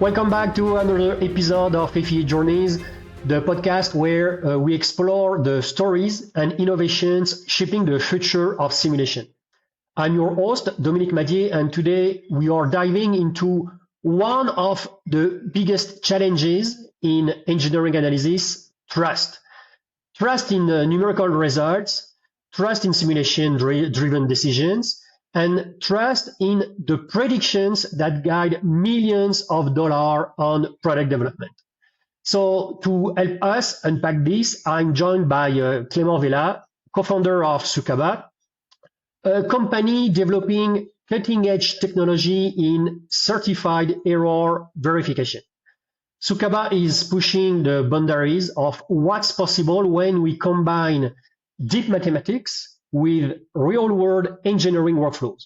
Welcome back to another episode of FEA Journeys, the podcast where we explore the stories and innovations shaping the future of simulation. I'm your host, Dominique Madier, and today we are diving into one of the biggest challenges in engineering analysis, trust. Trust in numerical results, trust in simulation-driven decisions, and trust in the predictions that guide millions of dollars on product development. So to help us unpack this, I'm joined by Clément Vella, co-founder of Suqaba, a company developing cutting-edge technology in certified error verification. Suqaba is pushing the boundaries of what's possible when we combine deep mathematics with real-world engineering workflows.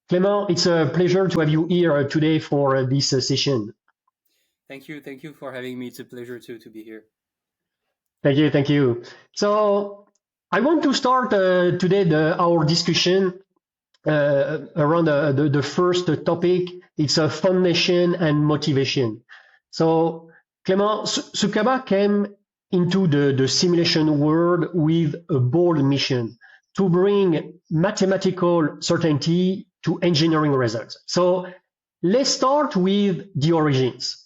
Clement, it's a pleasure to have you here today for this session. Thank you for having me. It's a pleasure to be here. Thank you. So I want to start today our discussion around the first topic. It's a foundation and motivation. So Clement, Suqaba came into the simulation world with a bold mission to bring mathematical certainty to engineering results. So let's start with the origins.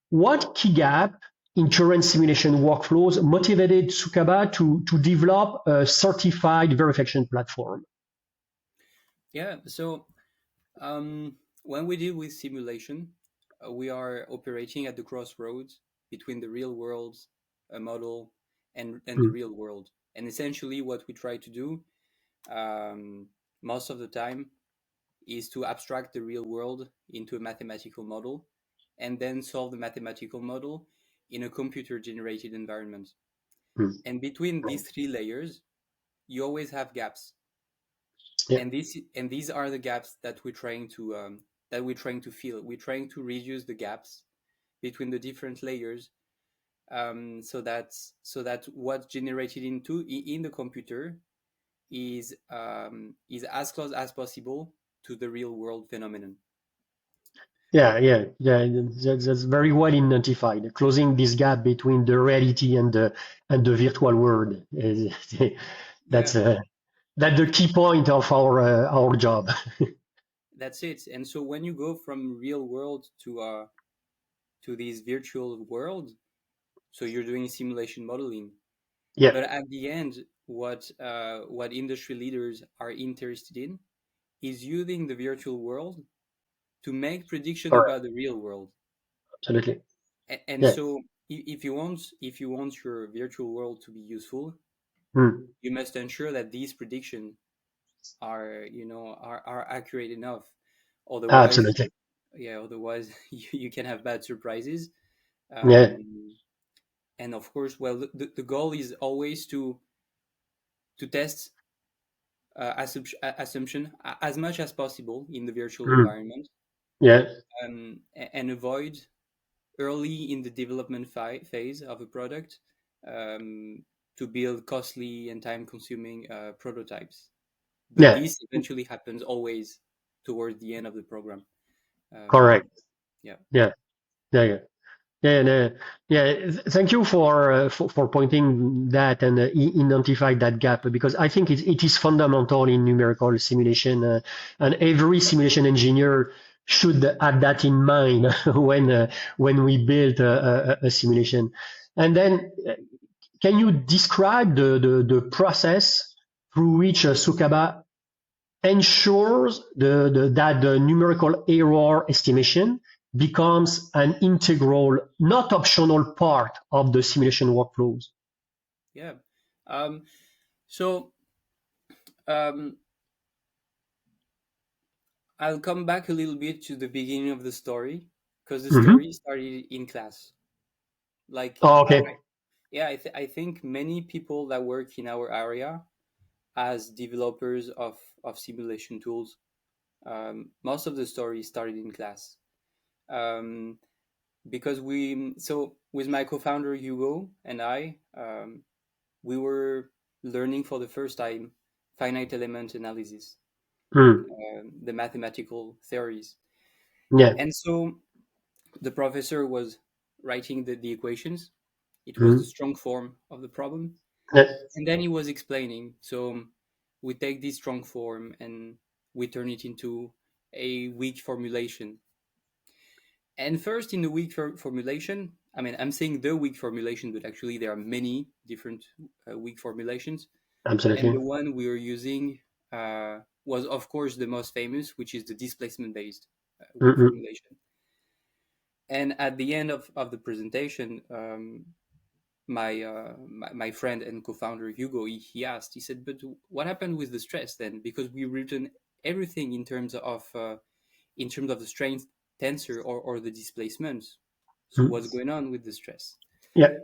What key gap in current simulation workflows motivated Suqaba to develop a certified verification platform? Yeah. So when we deal with simulation, we are operating at the crossroads between the real world, a model, and the Mm. real world. And essentially, what we try to do most of the time is to abstract the real world into a mathematical model, and then solve the mathematical model in a computer-generated environment. Mm. And between these three layers, you always have gaps. Yeah. And these are the gaps that we're trying to fill. We're trying to reduce the gaps between the different layers, so that what's generated in the computer is as close as possible to the real world phenomenon. Yeah. That's very well identified. Closing this gap between the reality and the virtual world. Yeah, That's that's the key point of our job. that's it. And so when you go from real world to this virtual world, so you're doing simulation modeling. Yeah. But at the end, what industry leaders are interested in is using the virtual world to make prediction Correct. about the real world. Absolutely. And Yeah. so if you want your virtual world to be useful, Mm. you must ensure that these predictions are accurate enough. Otherwise, Absolutely. otherwise you can have bad surprises. Yeah. Um, and of course, well, the goal is always to test assumption as much as possible in the virtual Mm. environment, Yeah. and avoid early in the development phase of a product, um, to build costly and time-consuming prototypes. But Yeah. this eventually happens always towards the end of the program. Um, Correct. yeah, Yeah. Yeah. Yeah, no, yeah. Thank you for pointing that and identify that gap because I think it is fundamental in numerical simulation, and every simulation engineer should have that in mind when we build a simulation. And then, can you describe the process through which Suqaba ensures that the numerical error estimation becomes an integral, not optional part of the simulation workflows? yeah. Um, so um, I'll come back a little bit to the beginning of the story, because the Hmm. story started in class. Like, Oh, okay. yeah, I think many people that work in our area as developers of simulation tools, most of the story started in class. Um, because with my co-founder Hugo and I, we were learning for the first time finite element analysis, Mm. the mathematical theories. Yeah. And so The professor was writing the equations. It was the Mm. strong form of the problem. Yeah, And then he was explaining. So we take this strong form and we turn it into a weak formulation. And first, in the weak formulation, I mean, I'm saying the weak formulation, but actually there are many different weak formulations. And absolutely. the one we are using was, of course, the most famous, which is the displacement based weak Mm-mm. formulation. And at the end of the presentation, my friend and co-founder Hugo, he asked, he said, but what happened with the stress then? Because we written everything in terms of the strength tensor or the displacement. So Mm. what's going on with the stress? Yeah.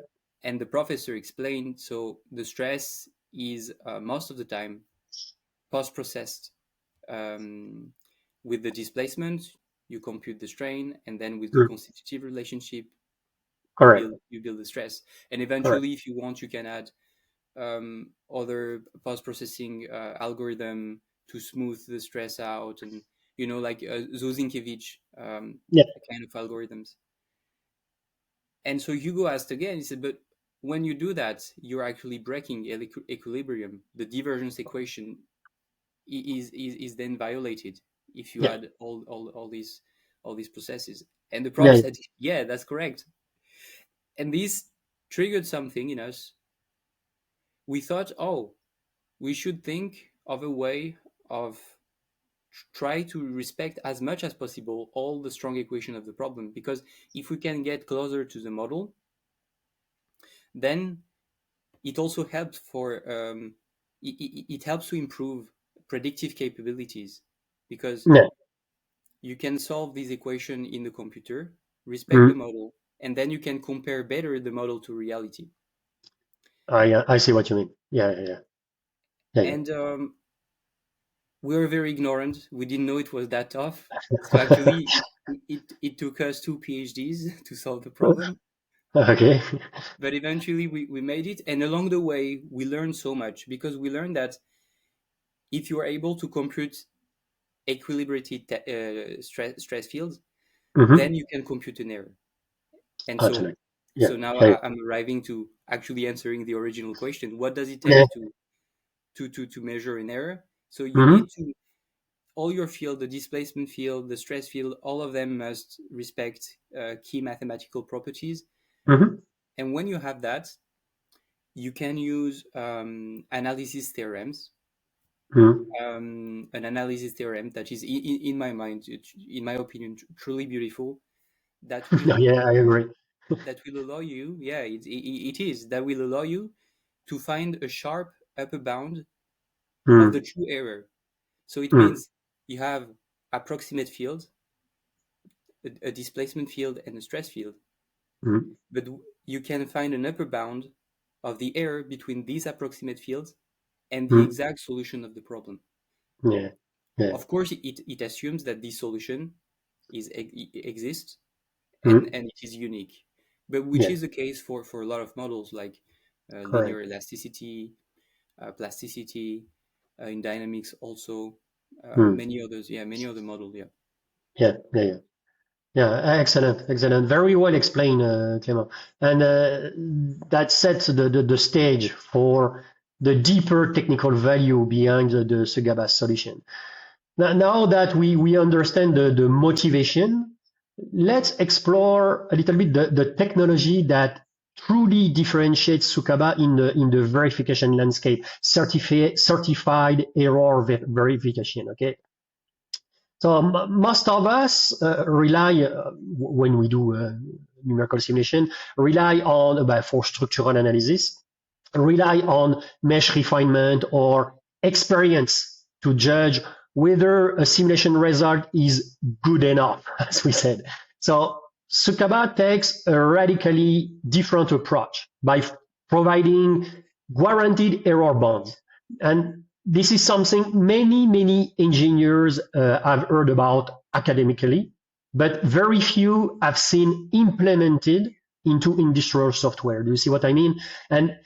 And the professor explained, so the stress is most of the time post-processed. Um, with the displacement, you compute the strain, and then with the Mm. constitutive relationship, Correct. you build the stress. And Correct. eventually, if you want, you can add other post-processing algorithm to smooth the stress out, and like Zosinkiewicz Yeah. kind of algorithms. And so Hugo asked again. He said, "But when you do that, you're actually breaking equilibrium. The divergence equation is then violated if you Yeah. add all these processes." And the Yeah. prof Yeah. said, "Yeah, that's correct." And this triggered something in us. We thought, oh, we should think of a way of try to respect as much as possible all the strong equation of the problem, because if we can get closer to the model, then it also helps it helps to improve predictive capabilities, because Yeah. you can solve this equation in the computer, respect the Mm. model, and then you can compare better the model to reality. I see what you mean. Yeah. Yeah. Yeah. Yeah. Yeah. And we were very ignorant. We didn't know it was that tough. So actually, it took us two PhDs to solve the problem. Okay. But eventually, we made it. And along the way, we learned so much, because we learned that if you are able to compute equilibrated stress fields, Mm-hmm. then you can compute an error. And so, Absolutely. Yeah. now Yeah. I'm arriving to actually answering the original question: what does it Yeah. take to measure an error? So you Mm-hmm. need to all your field, the displacement field, the stress field, all of them must respect key mathematical properties. Mm-hmm. And when you have that, you can use analysis theorems. Mm-hmm. An analysis theorem that is, in my mind, in my opinion, truly beautiful. That will Yeah, I agree. allow you, yeah, it is that will allow you to find a sharp upper bound of the Mm. true error. So it Mm. means you have approximate field, a displacement field, and a stress field, Mm. but you can find an upper bound of the error between these approximate fields and the Mm. exact solution of the problem. Yeah. Yeah. Of course, it assumes that this solution exists, Mm. and it is unique, but which Yeah. is the case for a lot of models like linear Correct. elasticity, plasticity, in dynamics also, Mm. many others, yeah, many other models, yeah. Yeah. Yeah. Yeah. Yeah, excellent, excellent. Very well explained, Clement. And that sets the stage for the deeper technical value behind the Suqaba solution. Now that we understand the motivation, let's explore a little bit the technology that truly differentiates Suqaba in the verification landscape, certified error verification. Okay, so most of us rely, when we do numerical simulation, rely on for structural analysis, rely on mesh refinement or experience to judge whether a simulation result is good enough, as we said. So Suqaba takes a radically different approach by providing guaranteed error bounds. And this is something many engineers have heard about academically, but very few have seen implemented into industrial software. Do you see what I mean? And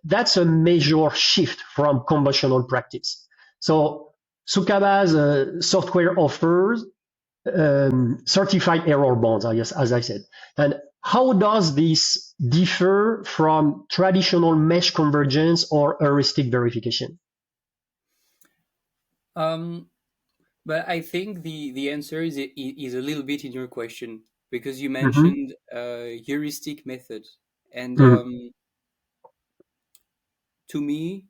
that's a major shift from conventional practice. So Suqaba's software offers certified error bonds, as I said. And how does this differ from traditional mesh convergence or heuristic verification? Um, but I think the answer is a little bit in your question because you Mm-hmm. mentioned heuristic method, and Mm. to me,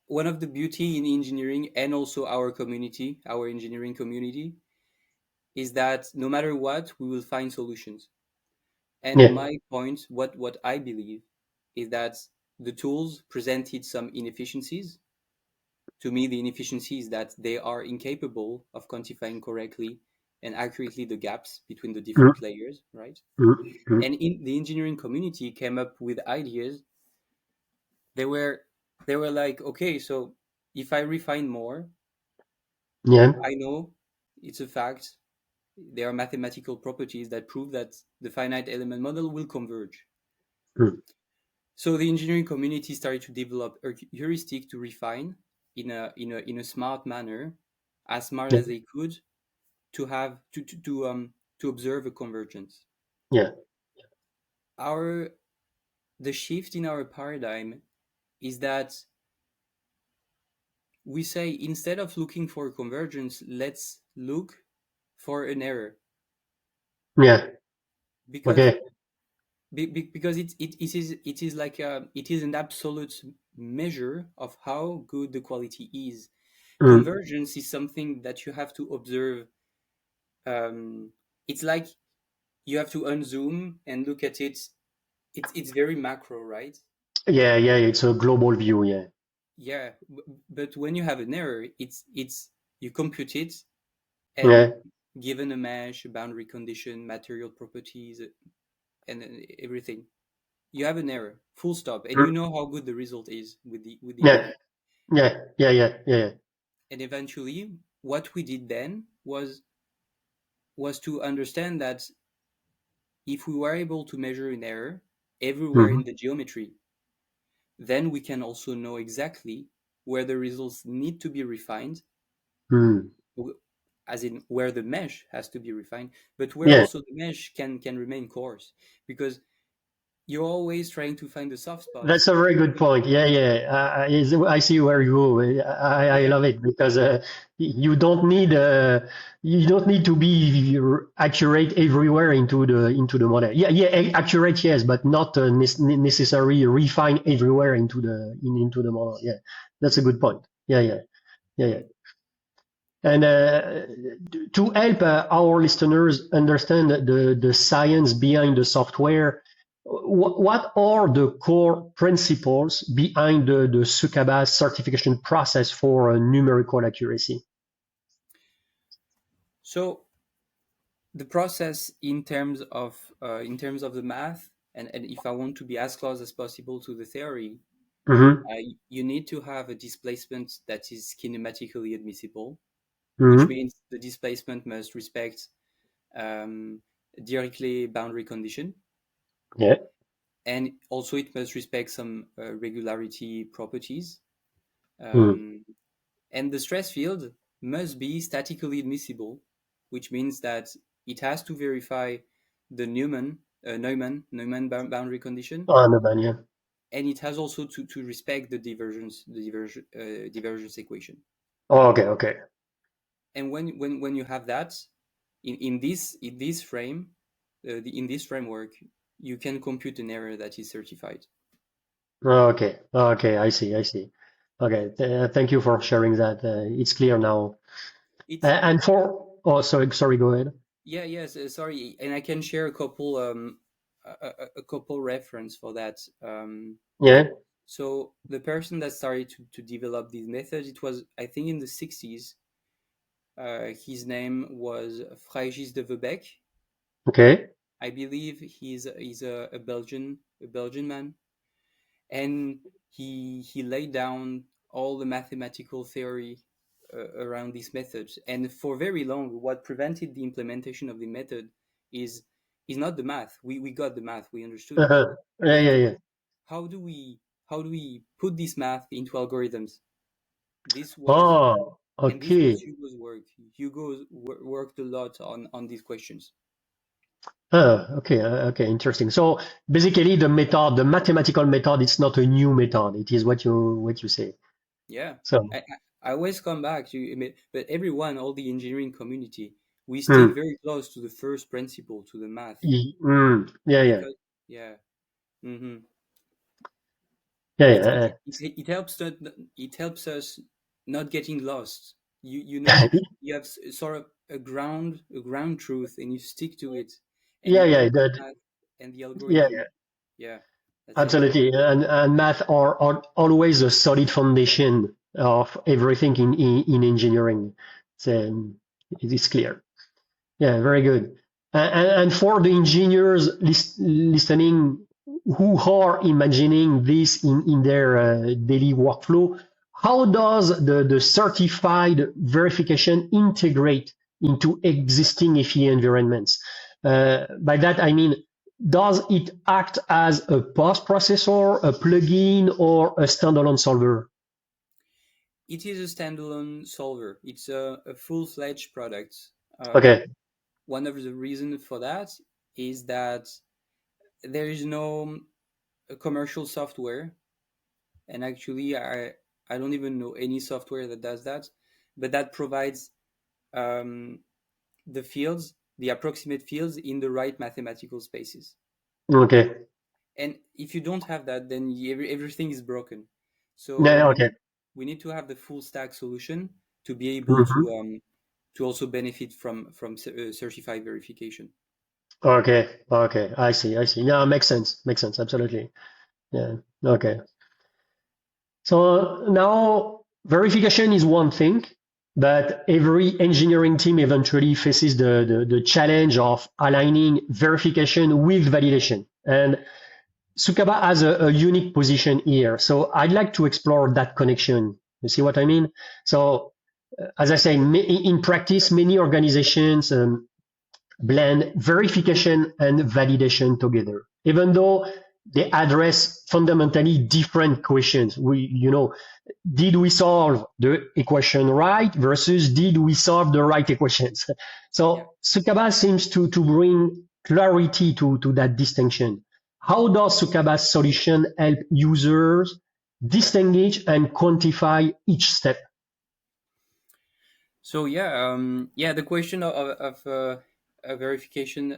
one of the beauty in engineering and also our community, our engineering community, is that no matter what, we will find solutions. And Yeah. my point, what I believe, is that the tools presented some inefficiencies. To me, the inefficiency is that they are incapable of quantifying correctly and accurately the gaps between the Mm. different layers, right? Mm. Mm. And in the engineering community came up with ideas. They were they were like, okay, so if I refine more, Yeah. I know it's a fact. There are mathematical properties that prove that the finite element model will converge. Mm. So the engineering community started to develop a heuristic to refine in a smart manner, as smart Yeah. as they could, to have to observe a convergence. Yeah. Our The shift in our paradigm is that we say instead of looking for a convergence, let's look for an error Yeah. because Okay. because it is like it is an absolute measure of how good the quality is. Mm. Convergence is something that you have to observe. It's like you have to unzoom and look at it. It's very macro, right? Yeah. Yeah. It's a global view. Yeah. Yeah, but when you have an error, it's you compute it, and Yeah. given a mesh, a boundary condition, material properties, and everything, you have an error, full stop, and you Mm. know how good the result is with the Yeah. error. Yeah. Yeah. Yeah. Yeah. And eventually, what we did then was to understand that if we were able to measure an error everywhere Mm-hmm. in the geometry, then we can also know exactly where the results need to be refined, Mm. as in where the mesh has to be refined, but where Yeah. also the mesh can remain coarse, because you're always trying to find the soft That's spots. a very good point. Yeah, yeah. I see where you go. I Yeah, love it because you don't need you don't need to be accurate everywhere into the model. Yeah, yeah, accurate, yes, but not necessarily refine everywhere into the model. Yeah, that's a good point. Yeah, yeah, yeah, yeah. And to help our listeners understand the science behind the software, what are the core principles behind the Suqaba certification process for numerical accuracy? so the process in terms of the math, and if I want to be as close as possible to the theory, Mm-hmm. you need to have a displacement that is kinematically admissible, which Mm-hmm. means the displacement must respect um, directly boundary condition, Yeah. and also it must respect some regularity properties. Mm. Um, and the stress field must be statically admissible, which means that it has to verify the Neumann boundary condition, Oh, no, man, yeah. and it has also to respect the divergence equation. Oh, okay, okay. And when you have that in this frame, in this framework, you can compute an error that is certified. Okay, okay, I see, I see. Okay, thank you for sharing that. It's clear now. It's And for, oh, sorry, go ahead. Yeah, yes, sorry, and I can share a couple reference for that. Yeah, So the person that started to develop these methods, it was, I think, in the 60s. His name was Frégis de Vebeck. okay. I believe he's a Belgian man, and he laid down all the mathematical theory around these methods. And for very long, what prevented the implementation of the method is is not the math. We got the math, we understood it, Uh-huh. Yeah, but yeah, it yeah. was how do we put this math into algorithms. This was Oh. And this was Okay. Hugo's work. Hugo worked a lot on these questions. Okay. Okay. Interesting. So basically, the method, the mathematical method, it's not a new method. It is what you say. Yeah, So. I always come back to, I mean, but everyone, all the engineering community, we stick Mm, very close to the first principle, to the math, yeah. Yeah. because yeah, hmm Yeah. it, Yeah. it it it helps that it helps us not getting lost. You Yeah. know, you have sort of a ground truth, and you stick to it, and Yeah. you Yeah. keep the That. math and the Yeah. algorithm. Yeah, that's it. Absolutely. And math are always a solid foundation of everything in engineering. So it is clear. Yeah, very good. And for the engineers listening who are imagining this in their daily workflow, how does the certified verification integrate into existing FEA environments? By that, I mean, does it act as a post processor, a plugin, or a standalone solver? It is a standalone solver. It's a full-fledged product. Okay. One of the reasons for that is that there is no commercial software, and actually, I don't even know any software that does that, but that provides um, the fields, the approximate fields in the right mathematical spaces. Okay. And if you don't have that, then everything is broken. So Yeah, we okay. need we need to have the full stack solution to be able Mhm. to also benefit from certified verification. Okay, okay, I see, I see. Yeah, makes sense, absolutely. Yeah, okay. So now verification is one thing, but every engineering team eventually faces the challenge of aligning verification with validation. And Suqaba has a unique position here. So I'd like to explore that connection. You see what I mean? So, as I say, in practice, many organizations blend verification and validation together, even though they address fundamentally different questions. Did we solve the equation right versus did we solve the right equations? Yeah. So Suqaba seems to bring clarity to that distinction. How does Suqaba's solution help users distinguish and quantify each step? So yeah, the question of verification,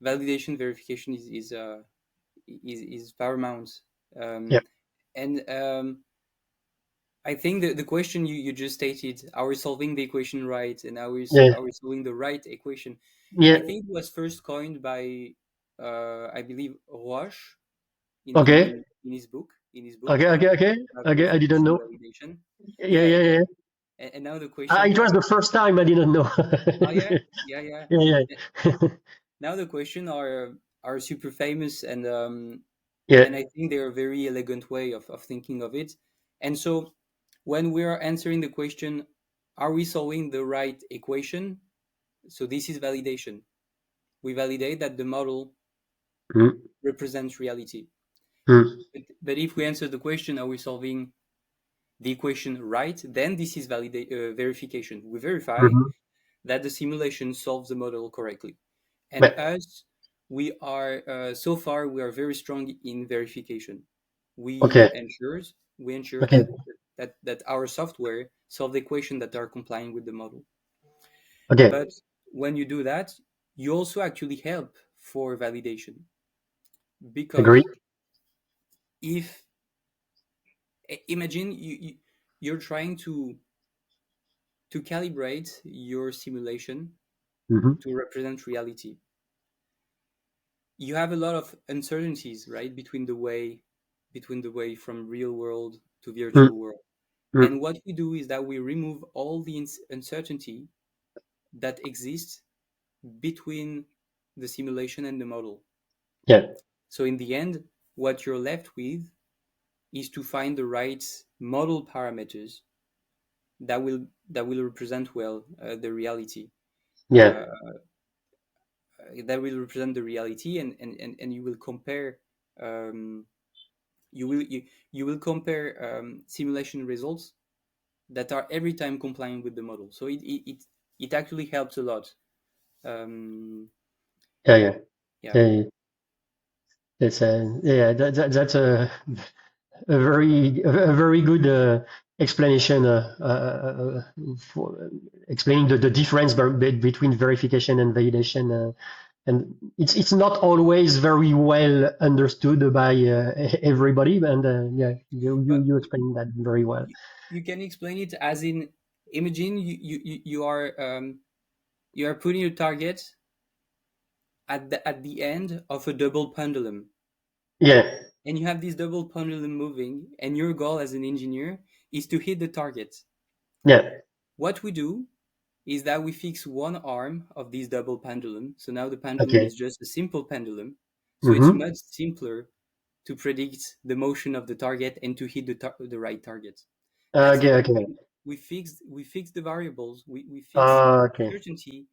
validation verification is paramount. Yeah, And I think the question you just stated, are we solving the equation right, and yeah, are we solving the right equation? yeah. I think it was first coined by I believe Roche Okay, in his book okay, okay, okay, okay. I didn't Verification know. Validation. Yeah, Yeah, yeah, yeah. and now the It question was the first time I didn't know. oh yeah. Yeah, Eh, yeah, Now the question are super famous, yeah. and I think they're a very elegant way of thinking of it. And so when we are answering the question, are we solving the right equation? So this is validation. We validate that the model Mm, represents reality. mm, But if we answer the question, are we solving the equation right? Then this is verification. We verify mhm. that the simulation solves the model correctly. And Ouais. us, we are so far we are very strong in verification. Okay, We ensure okay, that our software solve the equation that are complying with the model. okay. But when you do that, you also actually help for validation, Agree. because if imagine you're trying to calibrate your simulation Mhm. to represent reality. You have a lot of uncertainties, right, between the way from real world to Mm, virtual world. mm. And what we do is that we remove all the uncertainty that exists between the simulation and the model. Yeah, So in the end, what you're left with is to find the right model parameters that will represent well the reality. yeah, Uh, that will represent the reality, and you will compare um, you will compare simulation results that are every time complying with the model. So it actually helps a lot. Yeah, yeah, Yeah. yeah. It's that's a very good explanation for explaining the difference between verification and validation. And it's not always very well understood by everybody, and yeah, But you explain that very well. you can explain it as in, imagine you are putting a target at the end of a double pendulum, Yeah, and you have this double pendulum moving, and your goal as an engineer is to hit the target. yeah, What we do is that we fix one arm of this double pendulum. So now the pendulum okay. is just a simple pendulum. So it's Mm-hmm. much simpler to predict the motion of the target and to hit the right target. That's Okay, it. okay, We fix the variables. We fix okay. uncertainty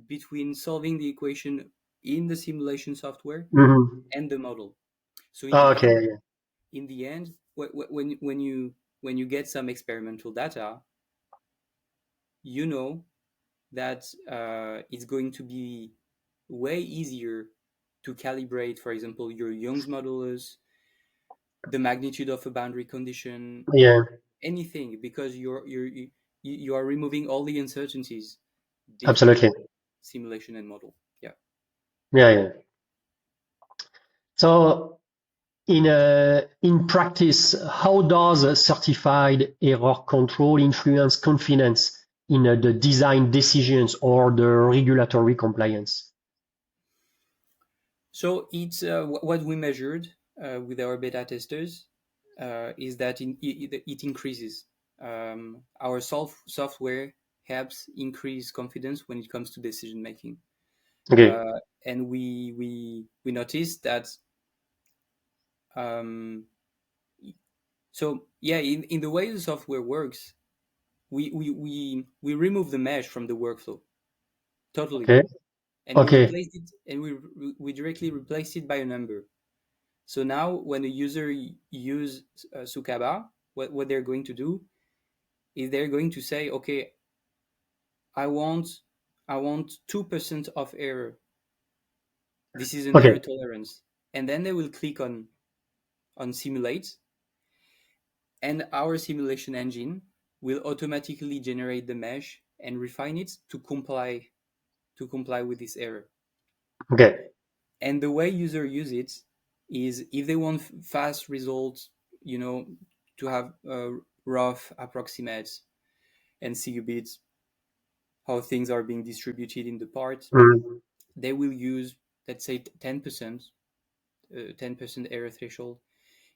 between solving the equation in the simulation software Mm-hmm. and the model. So Okay, yeah. in the end, when you get some experimental data, you know that it's going to be way easier to calibrate, for example, your Young's modulus, the magnitude of a boundary condition, Yeah, anything, because you are removing all the uncertainties between absolutely. simulation and model. Yeah. Yeah, yeah. So in practice, how does a certified error control influence confidence in the design decisions or the regulatory compliance? So it's what we measured with our beta testers is that it increases. Our software helps increase confidence when it comes to decision making. Okay, And we noticed that um, so yeah, in the way the software works, we remove the mesh from the workflow totally, okay, and we okay, replaced it, and we directly replaced it by a number. So now when a user use Suqaba, what they're going to do is they're going to say, okay, I want I want 2% of error. This is an okay, error tolerance. And then they will click on simulate, and our simulation engine will automatically generate the mesh and refine it to comply with this error. okay. And the way user use it is, if they want fast results, to have rough approximates and see a bit how things are being distributed in the part, Mm, they will use, let's say, 10%, 10% error threshold.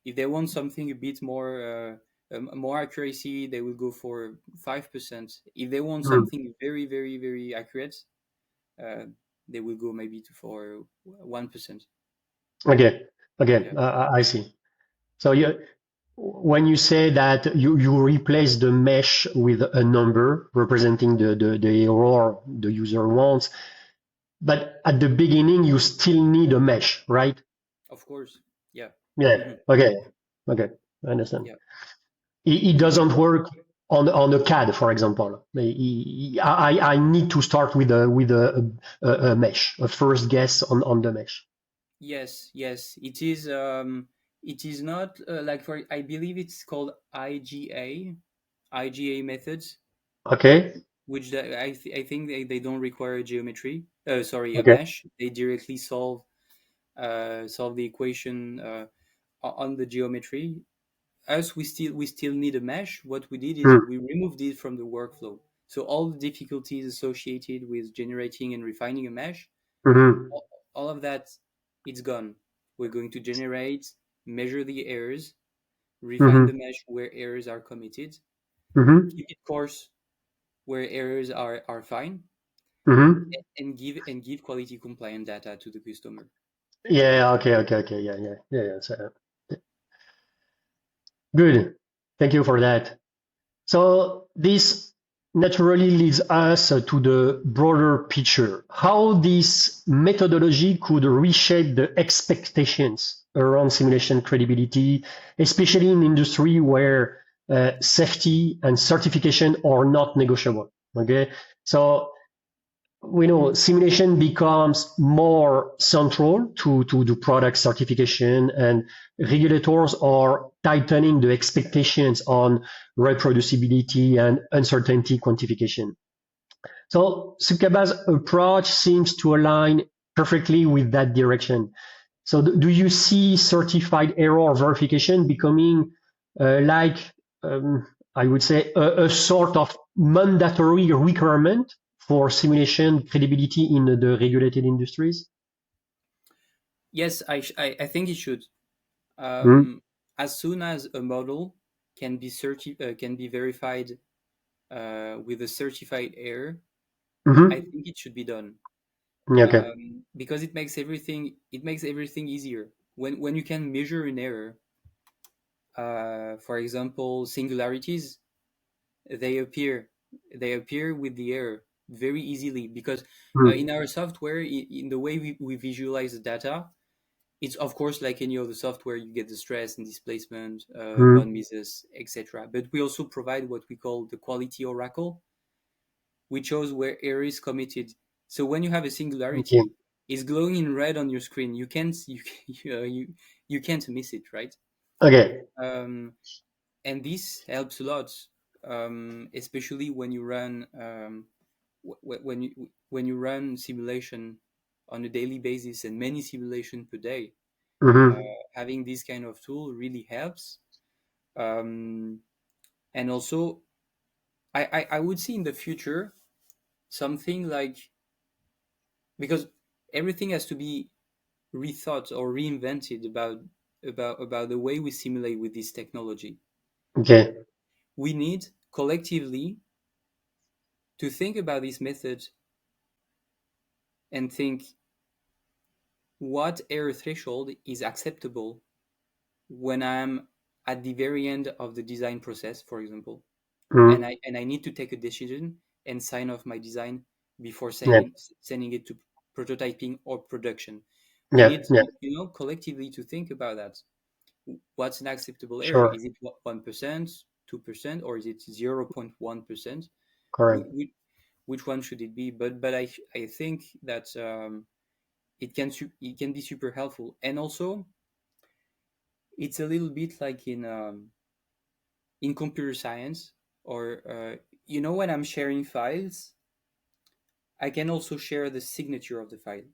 If they want something a bit more accuracy, they will go for 5%. If they want mm. something very, very, very accurate, uh, they will go maybe for 1%. Okay, okay. Yeah, I see. So when you say that you replace the mesh with a number representing the error the user wants, but at the beginning you still need a mesh, right? of course. Yeah. Yeah. Mhm. Okay. Okay. I understand. Yeah. It doesn't work on a CAD, for example. I need to start with a mesh, a first guess on the mesh. Yes, yes. It is not like, for, I believe it's called IGA methods, Okay. which I think they don't require geometry. Sorry, a Okay. mesh. They directly solve the equation on the geometry. Us, we still need a mesh. What we did is Mm, we removed it from the workflow. So all the difficulties associated with generating and refining a mesh, mm-hmm, all of that, it's gone. We're going to generate, measure the errors, refine the mm-hmm, mesh where errors are committed, mm-hmm, keep it coarse where errors are fine, mm-hmm. and give quality compliant data to the customer. Yeah. Okay. Okay. Okay. Yeah. Yeah. Yeah. Yeah. So, good. Thank you for that. So this naturally leads us to the broader picture, how this methodology could reshape the expectations around simulation credibility, especially in industry where safety and certification are not negotiable. Okay, so we know simulation becomes more central to the product certification, and regulators are tightening the expectations on reproducibility and uncertainty quantification. So Suqaba's approach seems to align perfectly with that direction. So do you see certified error verification becoming like, I would say, a sort of mandatory requirement for simulation credibility in the regulated industries? Yes, I think it should. Mm-hmm. As soon as a model can be verified with a certified error, I Mm-hmm. think it should be done, Okay. because it makes everything easier when you can measure an error. For example, singularities, they appear they appear with the error very easily, because in Mm. our software, in the way we visualize the data, it's of course like any other software. You get the stress and displacement, von Mm. Mises, etc. But we also provide what we call the quality oracle, which shows where error is committed. So when you have a Okay. singularity, it's glowing in red on your screen. You can't miss it, right? Okay. Um, and this helps a lot, especially when you run when you run simulation on a daily basis and many simulation per day. Mm-hmm. Having this kind of tool really helps. Um, and also, I would see in the future something like, because everything has to be rethought or reinvented about the way we simulate with this technology. Okay. We need collectively to think about this method and think what error threshold is acceptable when I'm at the very end of the design process, for example, Mm. and I need to take a decision and sign off my design before Yeah. sending it to prototyping or production. We Yeah. need, Yeah. collectively to think about that. What's an acceptable error? Sure. Is it 1%, 2%, or is it 0.1%? Correct. Which one should it be? But I think that it can be super helpful, and also it's a little bit like in computer science, or when I'm sharing files, I can also share the signature of the file,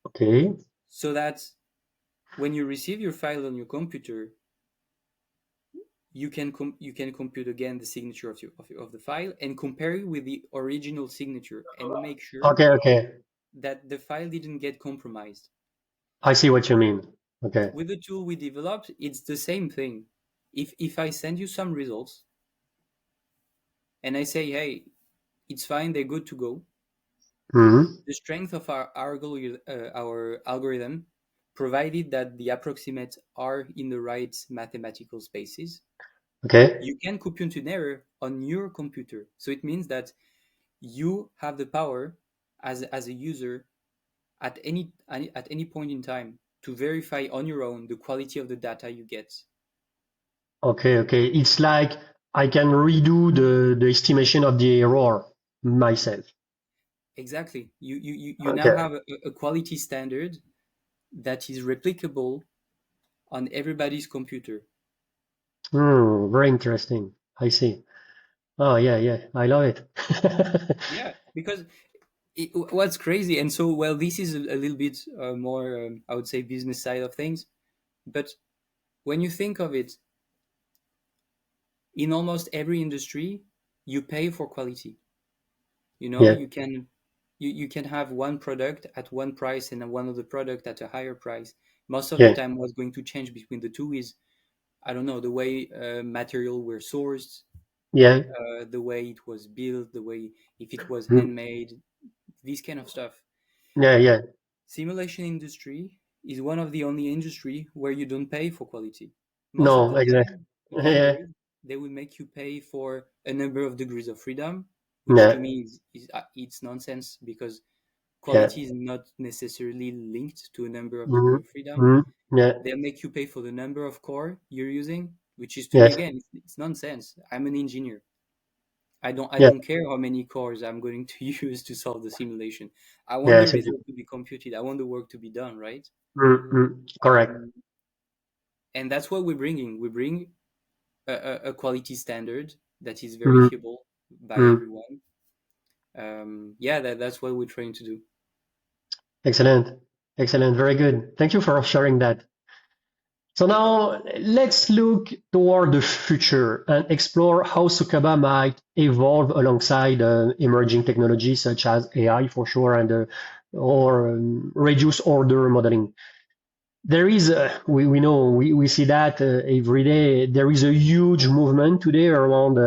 Okay. so that when you receive your file on your computer, you can compute again the signature of the file and compare it with the original signature and make sure Okay. Okay. that the file didn't get compromised. I see what you mean. Okay. With the tool we developed, it's the same thing. If I send you some results and I say, hey, it's fine, they're good to go, Mm-hmm. the strength of our algorithm, provided that the approximates are in the right mathematical spaces, Okay. you can compute an error on your computer. So it means that you have the power as a user at any point in time to verify on your own the quality of the data you get. Okay. Okay. It's like I can redo the estimation of the error myself. Exactly. You now Okay. have a quality standard that is replicable on everybody's computer. Very interesting. I see. Oh, yeah, yeah. I love it. Yeah, because what's crazy, and so, well, this is a little bit more, I would say, business side of things. But when you think of it, in almost every industry, you pay for quality. Yeah, You can have one product at one price and one other product at a higher price. Most of the yeah, time, what's going to change between the two is, I don't know, the way material were sourced, yeah, the way it was built, the way, if it was mm, handmade, this kind of stuff. yeah, yeah. Simulation industry is one of the only industry where you don't pay for quality. Most of No, the exactly. time, when Yeah, they will make you pay for a number of degrees of freedom, which to yeah, me it's nonsense, because yeah. quality is not necessarily linked to a number of degree Mm, of freedom. mm, yeah, They'll make you pay for the number of core you're using, which is to me Yes. again, it's nonsense. I'm an engineer. I Yeah. don't care how many cores I'm going to use to solve the simulation. I want the Yes. Indeed. result to be computed. I want the work to be done, right? Correct. Um, and that's what we're bringing. We bring a quality standard that is Mm, verifiable by mm. everyone. Yeah, that's what we're trying to do. Excellent. Excellent. Very good. Thank you for sharing that. So now let's look toward the future and explore how Suqaba might evolve alongside emerging technologies such as AI for sure and or reduce order modeling. There is, we know, we see that every day. There is a huge movement today around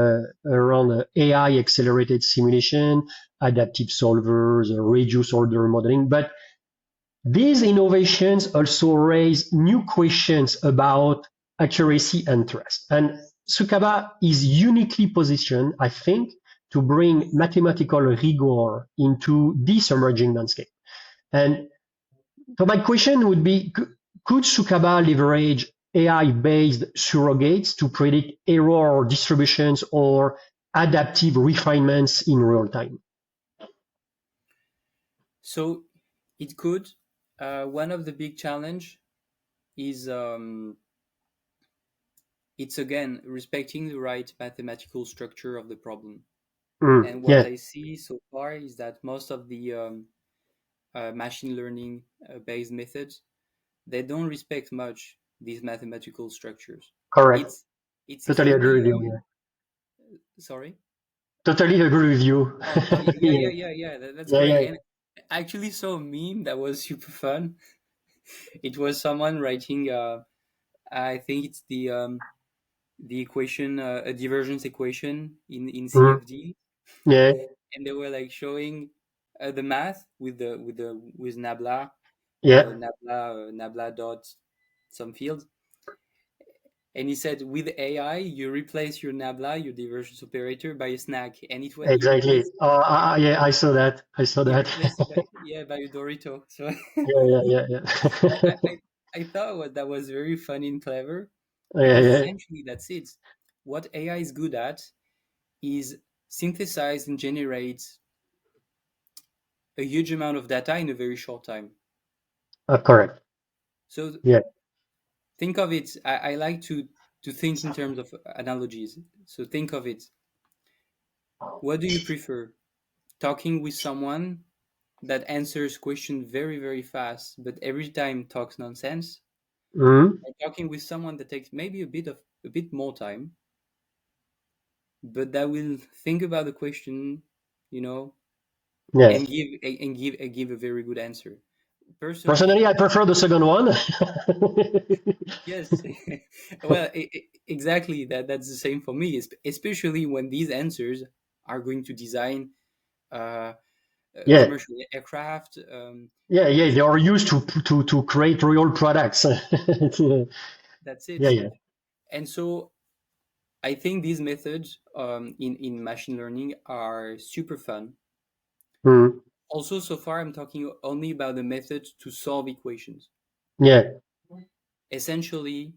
AI accelerated simulation, adaptive solvers, reduce order modeling. But these innovations also raise new questions about accuracy and trust. And Suqaba is uniquely positioned, I think, to bring mathematical rigor into this emerging landscape. And so my question would be, could Suqaba leverage AI-based surrogates to predict error distributions or adaptive refinements in real time? So it could. One of the big challenge is it's again respecting the right mathematical structure of the problem. And what Yeah, I see so far is that most of the machine learning based methods, they don't respect much these mathematical structures. correct. It's it's Totally agree extremely with you. Yeah. sorry. Totally agree with you. Oh yeah, yeah, Yeah, yeah, yeah, yeah. That's yeah, correct. yeah. And I actually saw a meme that was super fun. It was someone writing. I think it's the equation, a divergence equation in Mm, CFD, yeah, and they were like showing the math with nabla, yeah, nabla dot some field, and he said with AI you replace your nabla, your divergence operator, by a snack, and you exactly. replace Yeah, I saw that. I saw that. it by, yeah, by a Dorito. So Yeah, yeah, yeah, I, yeah. I I thought that was very funny and clever, Yeah, because yeah. essentially that's it. What AI is good at is synthesize and generate a huge amount of data in a very short time. Correct. So Yeah. think of it. I like to think in terms of analogies. So think of it. What do you prefer? Talking with someone that answers questions very very fast, but every time talks nonsense, Mm, or talking with someone that takes maybe a bit more time, but that will think about the question, you know, and yes. give a very good answer. Personally, Personally, I prefer the second one. yes. Well, exactly. That's the same for me, especially when these answers are going to design Yeah, commercial aircraft. yeah, yeah. These They are used to create real products. That's Yeah, it. yeah. And so I think these methods in machine learning are super fun. Mm, Also, so far I'm talking only about the methods to solve equations. yeah, Essentially,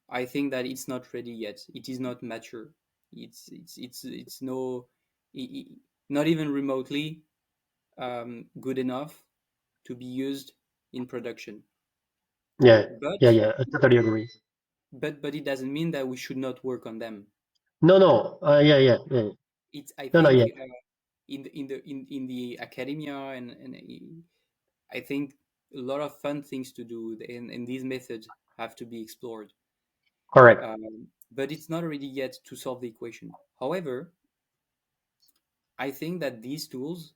I think that it's not ready yet. It is not mature. It's no, not even remotely good enough to be used in production. yeah, But yeah, yeah. I totally agree. but it doesn't mean that we should not work on them. No, no. Yeah, yeah, yeah. It's I No, no, think yeah. in the academia, and I think a lot of fun things to do, and these methods have to be explored. Correct. But it's not ready yet to solve the equation. However, I think that these tools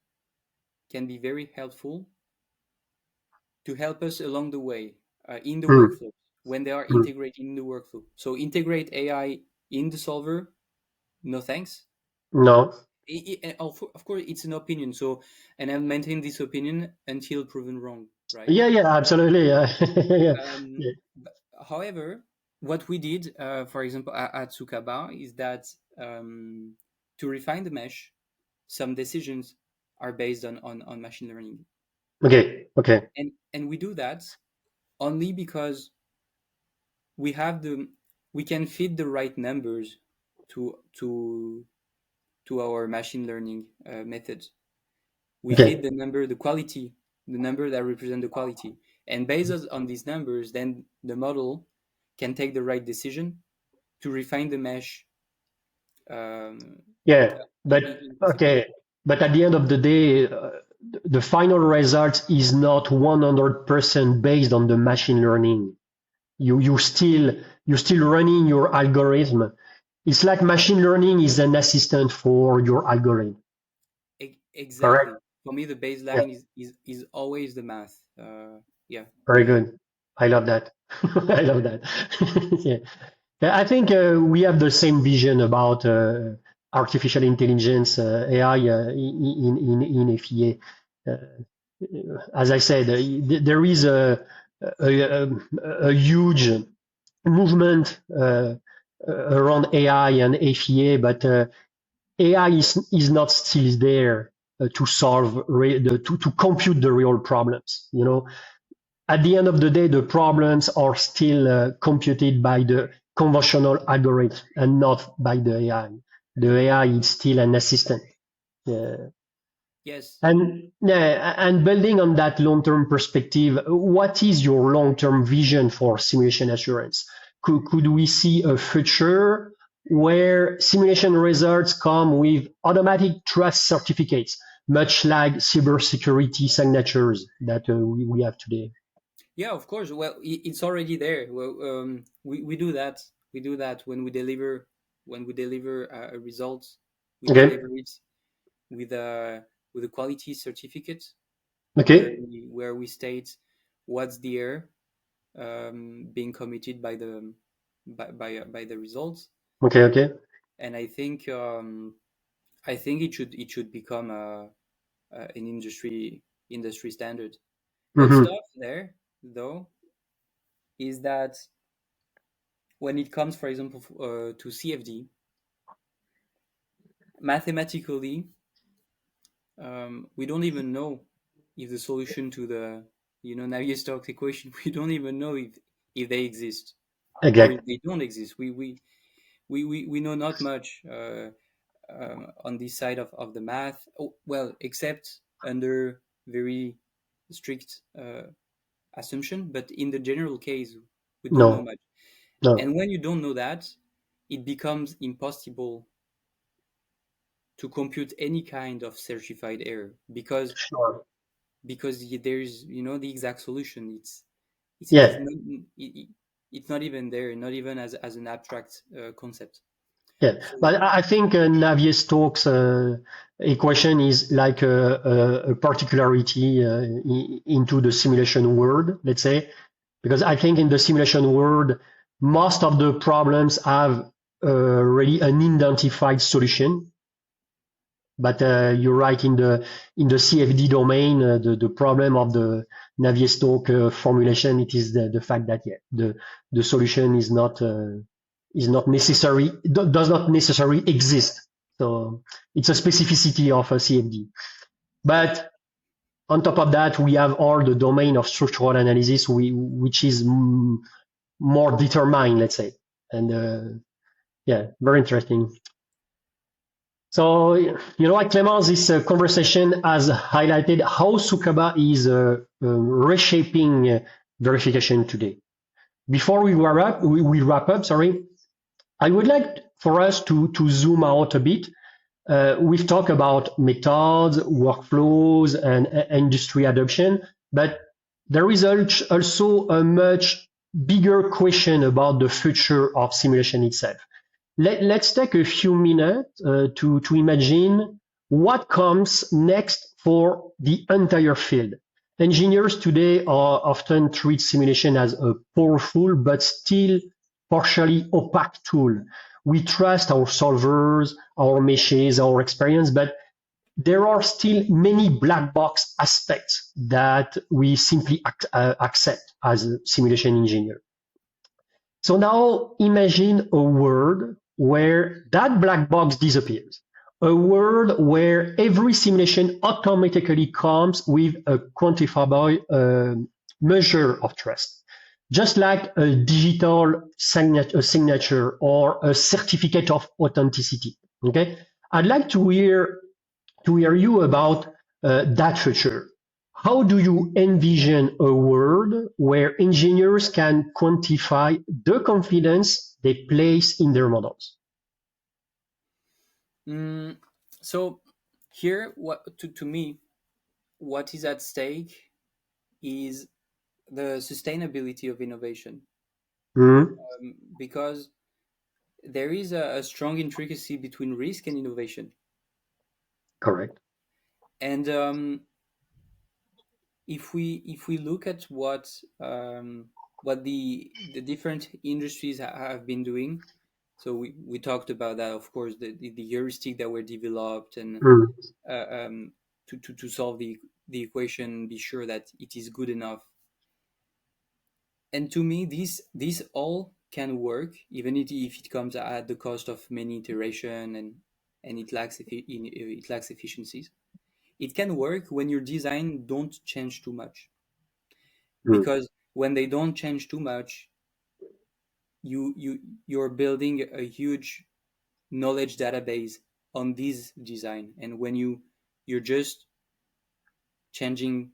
can be very helpful to help us along the way in the Mm, workflow when they are mm. integrated in the workflow. So integrate AI in the solver, no thanks. No. And of course, it's an opinion. So, and I'll maintain this opinion until proven wrong, right? Yeah, yeah. Absolutely. Yeah, yeah, Um, yeah. However, what we did, for example, at Suqaba, is that to refine the mesh, some decisions are based on machine learning, Okay, okay. and we do that only because we have the we can feed the right numbers to our machine learning methods. We feed Okay. the number, the number that represent the quality, and based on these numbers, then the model can take the right decision to refine the mesh. Um, Yeah. But Implicitly. okay. But at the end of the day, the final result is not 100% based on the machine learning. You still running your algorithm. It's like machine learning is an assistant for your algorithm. Correct? Exactly. For me, the Yeah. baseline is always the math. Yeah. Very good. I love that. I love that. Yeah. Yeah, I think we have the same vision about artificial intelligence, AI in FEA. As I said, there is a, a huge movement around AI and FEA, but AI is not still there to solve to compute the real problems. At the end of the day, the problems are still computed by the conventional algorithm and not by the AI. The AI is still an assistant. Uh, Yes. and building on that long-term perspective, what is your long-term vision for simulation assurance? Could we see a future where simulation results come with automatic trust certificates, much like cybersecurity signatures that we have today? Yeah, of course. Well, it's already there. Well, we do that. We do that when we deliver a result. We Okay. deliver it with a quality certificate Okay. where we state what's the error being committed by the results. Okay. Okay. And I think it should become an industry standard. What's Hmm. tough there though is that when it comes, for example, to CFD, mathematically, we don't even know if the solution to the Navier-Stokes equation, we don't even know if they exist or if Exact. they don't exist. We know not much on this side of the math. Oh, well, except under very strict assumption, but in the general case, we don't know No. much. No. And when you don't know that, it becomes impossible to compute any kind of certified error Sure. because there's the exact solution. It's Yeah. not it's not even there, not even as an abstract concept. Yeah. So But I think Navier-Stokes equation is like a particularity into the simulation world, let's say, because I think in the simulation world, most of the problems have really an identified solution. But you're right in the CFD domain, the problem of the Navier-Stokes formulation, it is the fact that the solution is not necessary, does not necessarily exist. So it's a specificity of a CFD. yeah, But on top of that, we have all the domain of structural analysis, which is more determined, let's say. And yeah, very interesting. So, what, Clement, this conversation has highlighted how Suqaba is reshaping verification today. Before we wrap up, sorry, I would like for us to zoom out a bit. We've talked about methods, workflows, and industry adoption, but there is also a much bigger question about the future of simulation itself. Let's take a few minutes to imagine what comes next for the entire field. Engineers today are often treat simulation as a powerful but still partially opaque tool. We trust our solvers, our meshes, our experience, but there are still many black box aspects that we simply accept as a simulation engineer. So now imagine a world where that black box disappears, a world where every simulation automatically comes with a quantifiable measure of trust. just like a digital signature or a certificate of authenticity. Okay, I'd like to hear you about that future. How do you envision a world where engineers can quantify the confidence they place in their models? Mm, so here, to me, what is at stake is the sustainability of innovation, Mhm. because there is a strong intricacy between risk and innovation. Correct. And if we look at what the different industries have been doing, so we talked about that, of course, the heuristic that were developed, and Mhm. to solve the equation, be sure that it is good enough. And to me, this all can work, even if it comes at the cost of many iteration, and it lacks efficiencies. It can work when your design don't change too much, Mhm. because when they don't change too much, you're building a huge knowledge database on this design. And when you're just changing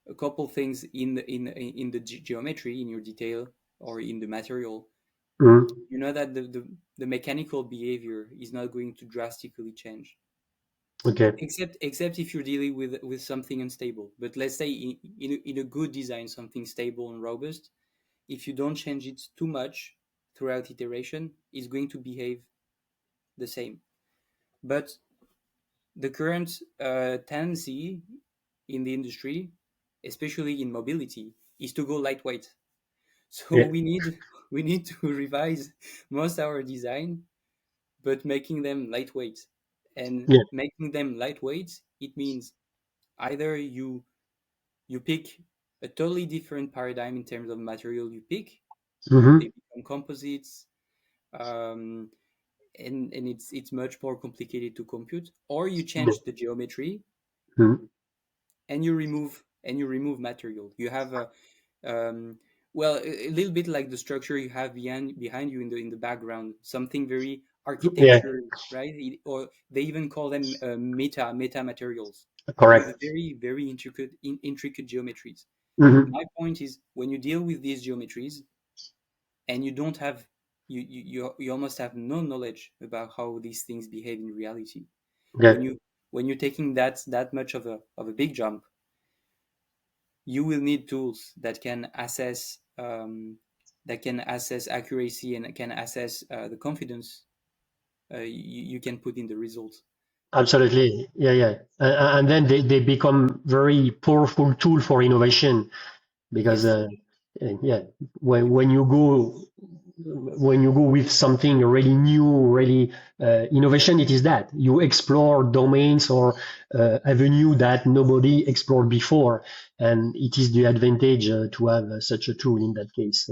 a couple things in the geometry, in your detail, or in the material, Mhm. you know that the mechanical behavior is not going to drastically change, Okay. except if you're dealing with something unstable. But let's say in a good design, something stable and robust, if you don't change it too much throughout iteration, it's going to behave the same. But the current tendency in the industry, especially in mobility, is to go lightweight. So Yeah. we need to revise most our design, but making them lightweight. And Yeah. making them lightweight, it means either you pick a totally different paradigm in terms of material you pick, they Mhm. become composites, um, and it's much more complicated to compute, or you Yeah. change the geometry, Mhm. and you remove material. You have a well, a little bit like the structure you have behind you in the background, something very Yeah. architecture, right? Or they even call them meta materials, with Correct. very very intricate geometries. Mhm. My point is, when you deal with these geometries, and you don't have you almost have no knowledge about how these things behave in reality. Yeah. When you're taking that much of a big jump, you will need tools that can assess accuracy, and can assess the confidence you can put in the results. Absolutely. Yeah. Yeah. And then they become very powerful tool for innovation because Yes. yeah, when you go with something really new, really innovation, it is that you explore domains or avenue that nobody explored before, and it is the advantage to have such a tool in that case.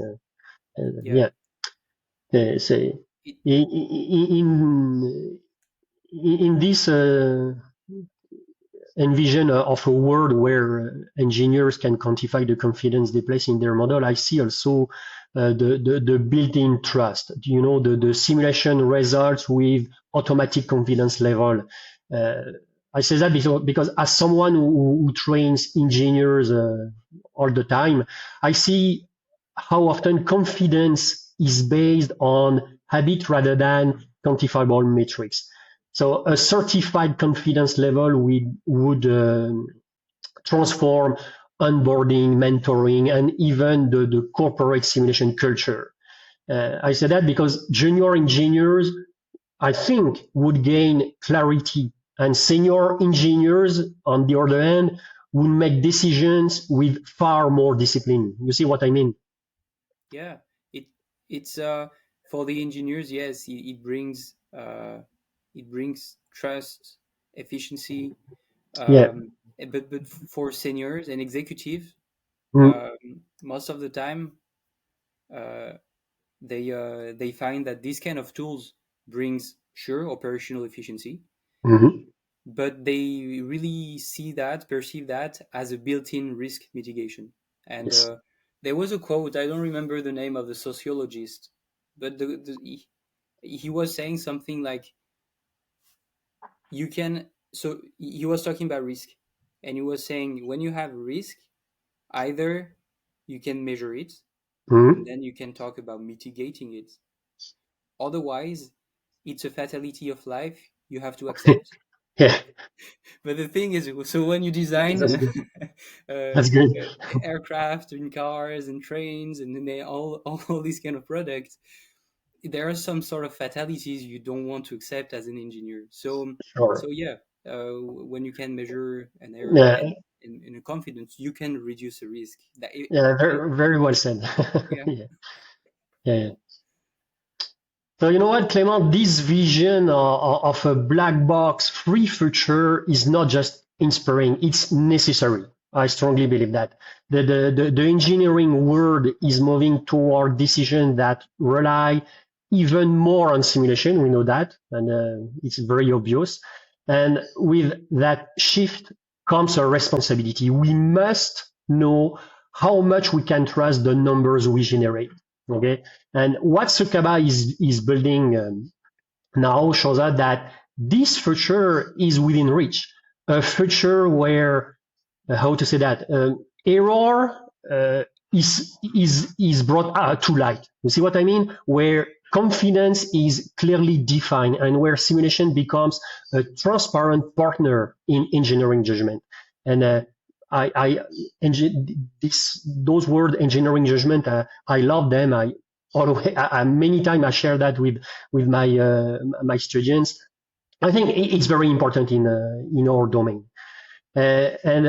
Yeah. Yeah, say It, in in this envision of a world where engineers can quantify the confidence they place in their model, I see also the built-in trust. You know, the simulation results with automatic confidence level. Uh, I say that because as someone who trains engineers all the time, I see how often confidence is based on habit rather than quantifiable metrics. So a certified confidence level would transform onboarding, mentoring, and even the corporate simulation culture. I say that because junior engineers, I think, would gain clarity, and senior engineers, on the other hand, would make decisions with far more discipline. You see what I mean? yeah. It's for the engineers, yes, it brings trust, efficiency. Yeah. But for seniors and executives, Mm-hmm. most of the time, uh, they find that these kind of tools brings sure operational efficiency, Mm-hmm. but they really perceive that as a built-in risk mitigation. And Yes. there was a quote. I don't remember the name of the sociologist, but he was saying something like, you can. So he was talking about risk, and he was saying, when you have risk, either you can measure it, and Mhm. then you can talk about mitigating it. Otherwise, it's a fatality of life. You have to accept. Yeah, But the thing is, so when you design that's good. uh, That's good. aircraft and cars and trains and then all these kind of products, there are some sort of fatalities you don't want to accept as an engineer. So Sure. yeah, when you can measure an error Yeah, and in a confidence, you can reduce the risk. yeah, very, very well said. Yeah, Yeah, yeah, yeah. So you know what, Clement, this vision of a black box free future is not just inspiring, it's necessary. I strongly believe that. The engineering world is moving toward decisions that rely even more on simulation. We know that, and it's very obvious. And with that shift comes a responsibility. We must know how much we can trust the numbers we generate. Okay, and what Suqaba is building now shows us that this future is within reach. A future where, how to say that, error is brought to light. You see what I mean? Where confidence is clearly defined and where simulation becomes a transparent partner in engineering judgment. And those words engineering judgment, I love them. Many times I share that with my students. I think it's very important in our domain. And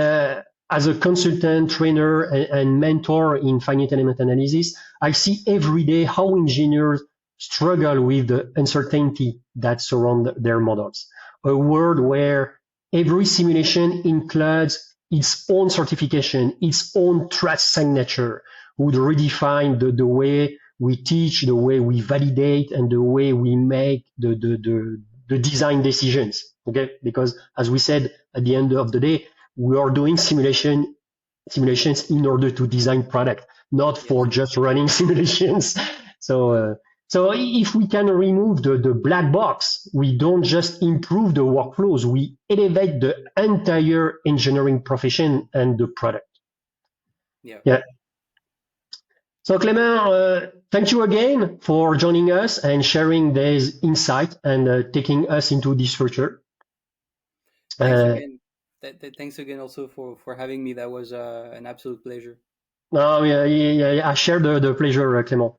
as a consultant, trainer, and mentor in finite element analysis, I see every day how engineers struggle with the uncertainty that surround their models. A world where every simulation includes its own certification, its own trust signature, would redefine the way we teach, the way we validate, and the way we make the design decisions. Okay, because as we said, at the end of the day, we are doing simulations in order to design product, not for yes, just running simulations. So if we can remove the black box, we don't just improve the workflows, we elevate the entire engineering profession and the product. yeah. Yeah. So Clement, thank you again for joining us and sharing this insight and taking us into this future. Thanks Uh, again. Thanks again also for having me. That was an absolute pleasure. no, yeah, yeah, yeah, I share the pleasure, Clement.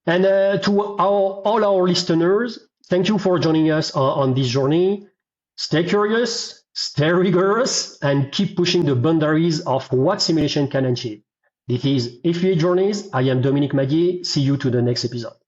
And to all our listeners, thank you for joining us on this journey. Stay curious, stay rigorous, and keep pushing the boundaries of what simulation can achieve. This is FEA Journeys. I am Dominique Madier. See you to the next episode.